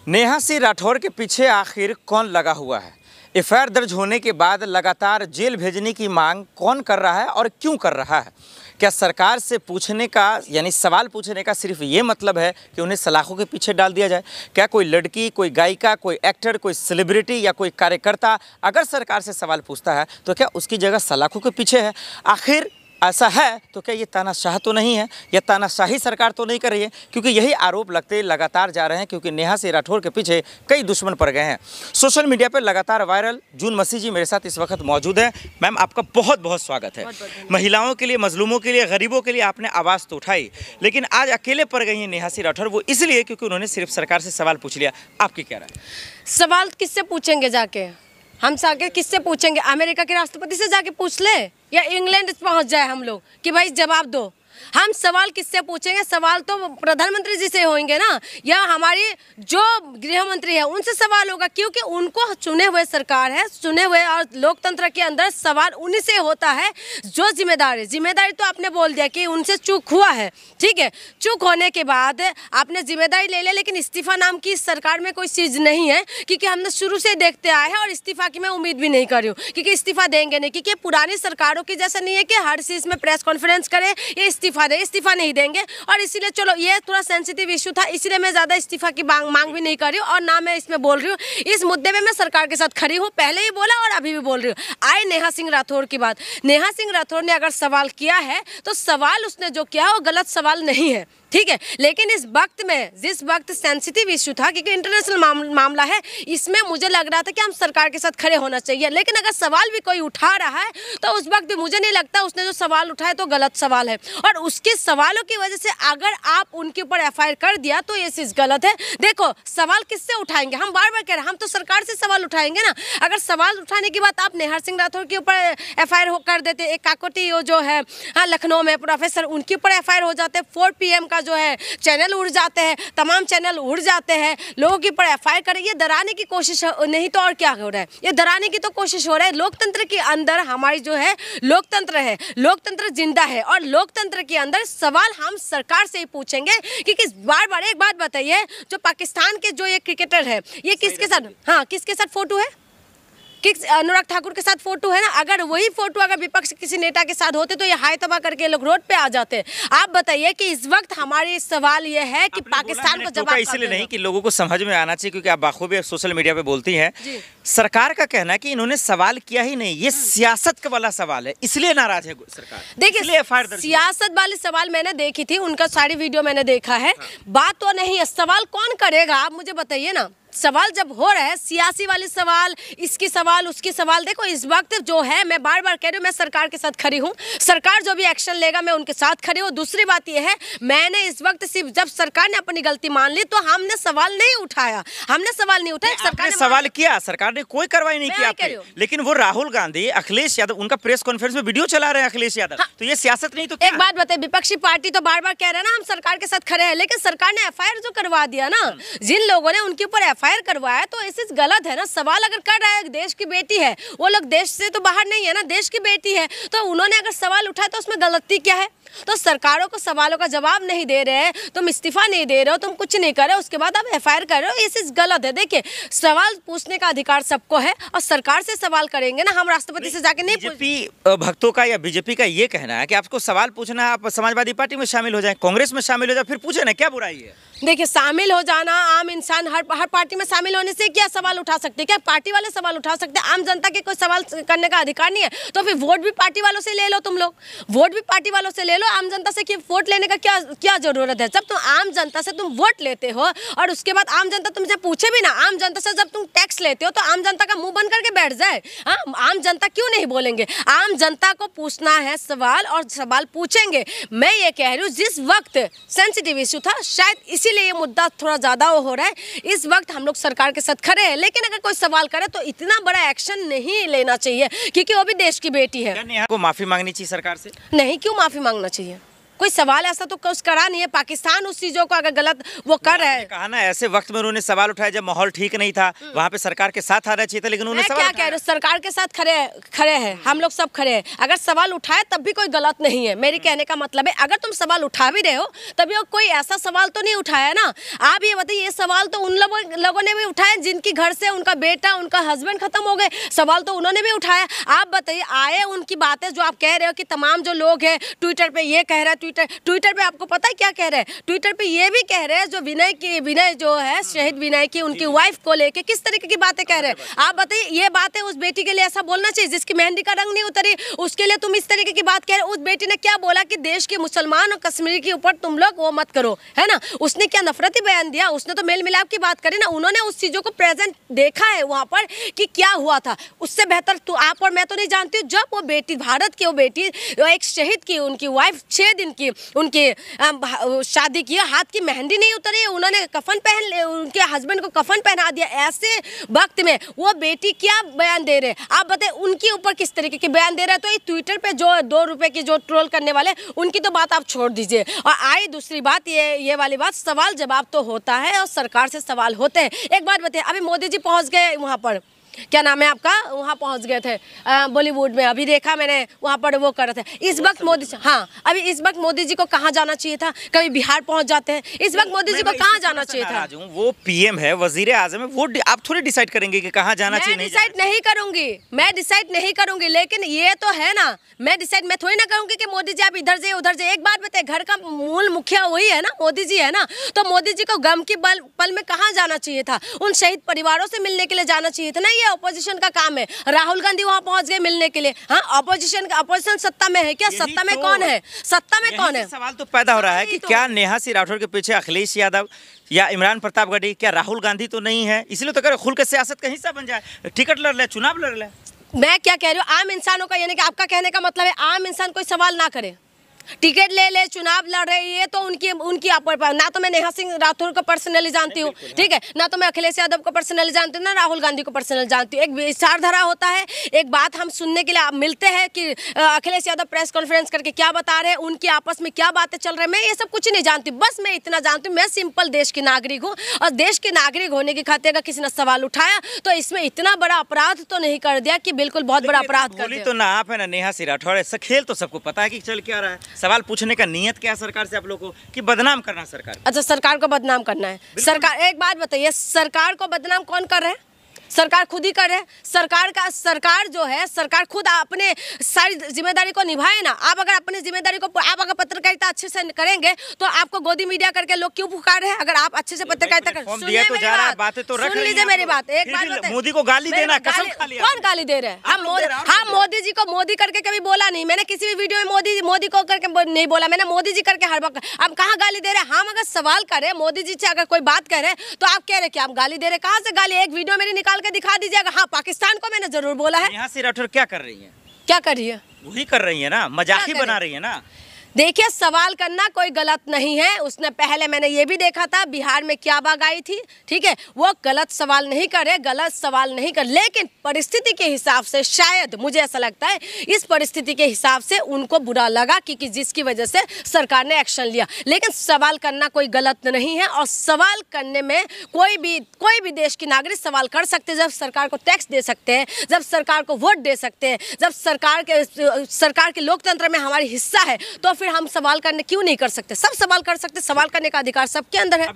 नेहा सिंह राठौर के पीछे आखिर कौन लगा हुआ है? एफआईआर दर्ज होने के बाद लगातार जेल भेजने की मांग कौन कर रहा है और क्यों कर रहा है? क्या सरकार से पूछने का यानी सवाल पूछने का सिर्फ ये मतलब है कि उन्हें सलाखों के पीछे डाल दिया जाए? क्या कोई लड़की, कोई गायिका, कोई एक्टर, कोई सेलिब्रिटी या कोई कार्यकर्ता अगर सरकार से सवाल पूछता है तो क्या उसकी जगह सलाखों के पीछे है? आखिर ऐसा है तो क्या ये तानाशाह तो नहीं है या तानाशाही सरकार तो नहीं कर रही है? क्योंकि यही आरोप लगते लगातार जा रहे हैं, क्योंकि नेहा सिंह राठौर के पीछे कई दुश्मन पड़ गए हैं। सोशल मीडिया पर लगातार वायरल जून मसीह जी मेरे साथ इस वक्त मौजूद है। मैम, आपका बहुत बहुत स्वागत है। महिलाओं के लिए, मजलूमों के लिए, गरीबों के लिए आपने आवाज़ तो उठाई, लेकिन आज अकेले पड़ गई हैं नेहा सिंह राठौर, वो इसलिए क्योंकि उन्होंने सिर्फ सरकार से सवाल पूछ लिया। आपकी क्या राय? सवाल किससे पूछेंगे? जाके हम जाके किससे पूछेंगे? अमेरिका के राष्ट्रपति से जाके पूछ ले या इंग्लैंड पहुंच जाए हम लोग कि भाई जवाब दो। हम सवाल किससे पूछेंगे? सवाल तो प्रधानमंत्री जी से होंगे ना, या हमारी जो गृह मंत्री है उनसे सवाल होगा, क्योंकि उनको चुने हुए सरकार है, चुने हुए, और लोकतंत्र के अंदर सवाल उन्हीं से होता है जो जिम्मेदारी तो आपने बोल दिया कि उनसे चूक हुआ है, ठीक है। चूक होने के बाद आपने जिम्मेदारी ले लिया, लेकिन इस्तीफा नाम की इस सरकार में कोई चीज़ नहीं है, क्योंकि हमने शुरू से देखते आए हैं और इस्तीफा की मैं उम्मीद भी नहीं कर रही हूँ, क्योंकि इस्तीफा देंगे नहीं, क्योंकि पुरानी सरकारों की जैसा नहीं है कि हर चीज़ में प्रेस कॉन्फ्रेंस करे ये इस्तीफा नहीं देंगे। और इसीलिए चलो ये थोड़ा सेंसिटिव इशू था, इसीलिए मैं ज़्यादा इस्तीफा की मांग भी नहीं कर रही हूँ, और ना मैं इसमें बोल रही हूँ। इस मुद्दे में मैं सरकार के साथ खड़ी हूँ, पहले ही बोला और अभी भी बोल रही हूँ। आए नेहा सिंह राठौर की बात। नेहा सिंह राठौर ने अगर सवाल किया है तो सवाल उसने जो किया वो गलत सवाल नहीं है, ठीक है। लेकिन इस वक्त में, जिस वक्त सेंसिटिव इशू था, क्योंकि इंटरनेशनल मामला है, इसमें मुझे लग रहा था कि हम सरकार के साथ खड़े होना चाहिए। लेकिन अगर सवाल भी कोई उठा रहा है तो उस वक्त भी मुझे नहीं लगता उसने जो सवाल उठाया तो गलत सवाल है, और उसके सवालों की वजह से अगर आप उनके ऊपर एफआईआर कर दिया तो ये चीज़ गलत है। देखो, सवाल किससे उठाएंगे? हम बार बार कह रहे हैं हम तो सरकार से सवाल उठाएंगे ना। अगर सवाल उठाने की बात आप नेहा सिंह राठौर के ऊपर एफआईआर कर देते, एक काकोटी जो है लखनऊ में प्रोफेसर, उनके ऊपर एफआईआर हो जाते, 4 PM का जो है चैनल उड़ जाते हैं, तमाम चैनल उड़ जाते हैं, लोगों के ऊपर एफआईआर करें, ये डराने की कोशिश नहीं तो और क्या हो रहा है? ये डराने की तो कोशिश हो रहा है। लोकतंत्र के अंदर हमारी जो है लोकतंत्र है, लोकतंत्र जिंदा है, और लोकतंत्र के अंदर सवाल हम सरकार से ही पूछेंगे। क्योंकि बार एक बात बताइए, जो पाकिस्तान के जो ये क्रिकेटर है, ये किसके साथ, हाँ किसके साथ फोटो है? किस अनुराग ठाकुर के साथ फोटो है ना। अगर वही फोटो अगर विपक्ष किसी नेता के साथ होते तो ये हाय तबाह करके लोग रोड पे आ जाते। आप बताइए कि इस वक्त हमारी सवाल ये है कि पाकिस्तान को जवाब इसलिए नहीं कि लोगों को समझ में आना चाहिए, क्योंकि आप बाखूबी सोशल मीडिया पे बोलती हैं। सरकार का कहना है कि इन्होंने सवाल किया ही नहीं, ये सियासत वाला सवाल है, इसलिए नाराज है सरकार। देखिए, सियासत वाले सवाल मैंने देखी थी, उनका सारी वीडियो मैंने देखा है। बात तो नहीं है, सवाल कौन करेगा आप मुझे बताइए ना। सवाल जब हो रहा है, सियासी वाले सवाल, इसकी सवाल, उसकी सवाल, देखो इस वक्त जो है, मैं बार बार कह रही हूँ, मैं सरकार के साथ खड़ी हूँ। सरकार जो भी एक्शन लेगा मैं उनके साथ खड़ी हूँ। दूसरी बात यह है, मैंने इस वक्त सिर्फ जब सरकार ने अपनी गलती मान ली तो हमने सवाल नहीं उठाया, सरकार ने सवाल किया, सरकार ने कोई कार्रवाई नहीं किया। लेकिन वो राहुल गांधी, अखिलेश यादव, उनका प्रेस कॉन्फ्रेंस में वीडियो चला रहे हैं अखिलेश यादव, तो ये सियासत नहीं तो क्या? एक बात बताइए, विपक्षी पार्टी तो बार बार कह रहे हैं ना हम सरकार के साथ खड़े हैं, लेकिन सरकार ने एफआईआर जो करवा दिया ना, जिन लोगों ने उनके ऊपर एफआईआर करवाया, तो ऐसे गलत है ना। सवाल अगर कर रहा है, देश की बेटी है, वो लोग देश से तो बाहर नहीं है ना, देश की बेटी है, तो उन्होंने अगर सवाल उठाया तो उसमें गलती क्या है? तो सरकारों को सवालों का जवाब नहीं दे रहे हैं, तुम इस्तीफा नहीं दे रहे हो, तुम कुछ नहीं कर रहे हो, उसके बाद आप एफआईआर कर रहे हो, ये चीज गलत है। देखिए, सवाल पूछने का अधिकार सबको है, और सरकार से सवाल करेंगे ना, हम राष्ट्रपति से जाके नहीं। बीजेपी भक्तों का या बीजेपी का ये कहना है कि आपको सवाल पूछना है, आप समाजवादी पार्टी में शामिल हो जाए, कांग्रेस में शामिल हो जाए, फिर पूछे ना, क्या बुराई है? देखिए, शामिल हो जाना, आम इंसान हर पार्टी में शामिल होने से क्या सवाल उठा सकते हैं? क्या पार्टी वाले सवाल उठा सकते हैं? आम जनता के कोई सवाल करने का अधिकार नहीं है, तो फिर वोट भी पार्टी वालों से ले लो। तुम लोग वोट भी पार्टी वालों से ले लो, आम जनता से वोट लेने का क्या जरूरत है? जब तुम आम जनता से तुम वोट लेते हो और उसके बाद आम जनता तुमसे पूछे भी ना, आम जनता से जब तुम टैक्स लेते हो तो आम जनता का मुंह बंद करके बैठ जाए? हाँ, आम जनता क्यों नहीं बोलेंगे? आम जनता को पूछना है सवाल, और सवाल पूछेंगे। मैं ये कह रही हूँ, जिस वक्त सेंसिटिव इशू था, शायद इसीलिए ये मुद्दा थोड़ा ज्यादा हो रहा है। इस वक्त हम लोग सरकार के साथ खड़े हैं, लेकिन अगर कोई सवाल करे तो इतना बड़ा एक्शन नहीं लेना चाहिए, क्योंकि वो भी देश की बेटी है। नेहा को माफी मांगनी चाहिए सरकार से? नहीं, क्यों माफी मांगना चाहिए? कोई सवाल ऐसा तो कुछ करा नहीं है। पाकिस्तान उस चीजों को अगर गलत वो कर रहा है, कहा ना ऐसे वक्त में उन्होंने सवाल उठाया जब माहौल ठीक नहीं था, वहाँ पे सरकार के साथ आना चाहिए था, लेकिन उन्होंने क्या कह रहे हो, सरकार के साथ खड़े हैं, हम लोग सब खड़े हैं। अगर सवाल उठाए तब भी कोई गलत नहीं है। मेरे कहने का मतलब है अगर तुम सवाल उठा भी रहे हो तभी कोई ऐसा सवाल तो नहीं उठाया ना। आप ये बताइए, ये सवाल तो उन लोगों ने भी उठाया जिनकी घर से उनका बेटा उनका हस्बैंड खत्म हो गए, सवाल तो उन्होंने भी उठाया। आप बताइए, आए उनकी बातें जो आप कह रहे हो कि तमाम जो लोग हैं ट्विटर पे ये कह रहे हैं, ट्विटर पे आपको पता है क्या कह रहे हैं? ट्विटर पे ये भी कह रहे हैं जो विनय जो है शहीद विनय की उनकी वाइफ को लेके किस तरीके की बातें कह रहे हैं। आप बताइए, ये बातें उस बेटी के लिए ऐसा बोलना चाहिए जिसकी मेहंदी का रंग नहीं उतरी, उसके लिए तुम इस तरीके की बात कह रहे हो? उस बेटी ने क्या बोला कि देश के मुसलमान और कश्मीर के ऊपर तुम लोग वो मत करो, है ना? उसने क्या नफरती बयान दिया? उसने तो मेल मिलाप की बात करी ना। उन्होंने उस चीजों को प्रेजेंट देखा है वहां पर कि क्या हुआ था। उससे बेहतर तो आप और मैं तो नहीं जानती हूँ। जब वो बेटी भारत की, वो बेटी एक शहीद की उनकी वाइफ 6 दिन की उनकी शादी की, हाथ की मेहंदी नहीं उतरी, उन्होंने कफन पहन, उनके हस्बैंड को कफन पहना दिया। ऐसे वक्त में वो बेटी क्या बयान दे रहे हैं? आप बताएं, उनके ऊपर किस तरीके के बयान दे रहे हैं? तो ये ट्विटर पे जो 2 रुपए की जो ट्रोल करने वाले, उनकी तो बात आप छोड़ दीजिए। और आई दूसरी बात, ये वाली बात, सवाल जवाब तो होता है और सरकार से सवाल होते हैं। एक बात बताइए, अभी मोदी जी पहुंच गए वहां पर, क्या नाम है आपका, वहाँ पहुँच गए थे बॉलीवुड में, अभी देखा मैंने वहाँ पर वो कर रहे थे। इस वक्त मोदी, हाँ, अभी इस वक्त मोदी जी को कहाँ जाना चाहिए था? कभी बिहार पहुँच जाते हैं। इस वक्त मोदी जी को कहाँ जाना चाहिए था? वो पीएम है, वजीर आजम है, वो आप थोड़ी डिसाइड करेंगे कि कहाँ जाना चाहिए। मैं डिसाइड नहीं करूंगी, लेकिन ये तो है ना, मैं थोड़ी ना कहूंगी कि मोदी जी आप इधर से उधर से। एक बात बताए, घर का मूल मुखिया वही है ना, मोदी जी है ना। तो मोदी जी को गम की पल में कहाँ जाना चाहिए था? उन शहीद परिवारों से मिलने के लिए जाना चाहिए था ना। ये ऑपोजिशन का काम है। राहुल गांधी वहां पहुंच गए मिलने के लिए। हाँ, ऑपोजिशन सत्ता में है क्या? सत्ता में कौन है? सत्ता में कौन है? सवाल तो पैदा हो रहा है कि क्या नेहा सिंह राठौर के पीछे अखिलेश यादव या इमरान प्रतापगढ़ी, क्या राहुल गांधी तो नहीं है? इसलिए तो कर खुल के सियासत का हिस्सा बन जाए, टिकट लड़ ले, चुनाव लड़ ले। मैं क्या कह रही हूँ, आम इंसानों का, यानी कि आपका कहने का मतलब है आम इंसान कोई सवाल ना करे, टिकट ले चुनाव लड़ रही है तो उनकी ना तो मैं नेहा सिंह राठौर को पर्सनली जानती हूँ, ठीक है, ना तो मैं अखिलेश यादव को पर्सनली जानती हूँ, ना राहुल गांधी को पर्सनली जानती हूँ। एक विचारधारा होता है, एक बात हम सुनने के लिए मिलते हैं कि अखिलेश यादव प्रेस कॉन्फ्रेंस करके क्या बता रहे हैं, उनकी आपस में क्या बातें चल रही है। मैं ये सब कुछ नहीं जानती, बस मैं इतना जानती हूँ, मैं सिंपल देश की नागरिक हूँ और देश के नागरिक होने के खातिर अगर किसी ने सवाल उठाया तो इसमें इतना बड़ा अपराध तो नहीं कर दिया कि बिल्कुल बहुत बड़ा अपराध कर दिया। तो ना आप है ना नेहा सिंह राठौर, ऐसा खेल तो सबको पता है कि चल क्या रहा है। सवाल पूछने का नियत क्या है सरकार से आप लोगों को, कि बदनाम करना सरकार? अच्छा, सरकार को बदनाम करना है। सरकार, एक बात बताइए, सरकार को बदनाम कौन कर रहे हैं? सरकार खुद ही कर रहे हैं। सरकार जो है, सरकार खुद अपने सारी जिम्मेदारी को निभाए ना। आप अगर अपनी जिम्मेदारी को, आप अगर पत्रकारिता अच्छे से करेंगे तो आपको गोदी मीडिया करके लोग क्यों पुकार रहे हैं? अगर आप अच्छे से पत्रकारिता कर, सुन लीजिए मेरी बात, एक बात बताइए, मोदी को गाली देना, कसम खा लिया। कौन गाली दे रहे हैं? हम मोदी जी को मोदी करके कभी बोला नहीं, मैंने किसी भी वीडियो में मोदी को करके नहीं बोला, मैंने मोदी जी करके हर वक्त। हम कहाँ गाली दे रहे हैं? हम अगर सवाल करें मोदी जी से, अगर कोई बात करे तो आप कह रहे कि आप गाली दे रहे। कहाँ से गाली? एक वीडियो मेरी निकाल के दिखा दीजिएगा। हाँ, पाकिस्तान को मैंने जरूर बोला है। नेहा सिंह राठौर क्या कर रही है? क्या कर रही है? वही कर रही है ना, मजाक ही बना रही है ना। देखिए, सवाल करना कोई गलत नहीं है। उसने पहले मैंने ये भी देखा था बिहार में क्या बात आई थी, ठीक है, वो गलत सवाल नहीं करे, गलत सवाल नहीं कर, लेकिन परिस्थिति के हिसाब से शायद मुझे ऐसा लगता है इस परिस्थिति के हिसाब से उनको बुरा लगा कि जिसकी वजह से सरकार ने एक्शन लिया। लेकिन सवाल करना कोई गलत नहीं है और सवाल करने में कोई भी देश की नागरिक सवाल कर सकते हैं। जब सरकार को टैक्स दे सकते हैं, जब सरकार को वोट दे सकते हैं, जब सरकार के लोकतंत्र में हमारी हिस्सा है, तो फिर हम सवाल करने क्यों नहीं कर सकते? सब सवाल कर सकते, सवाल करने का अधिकार सबके अंदर है।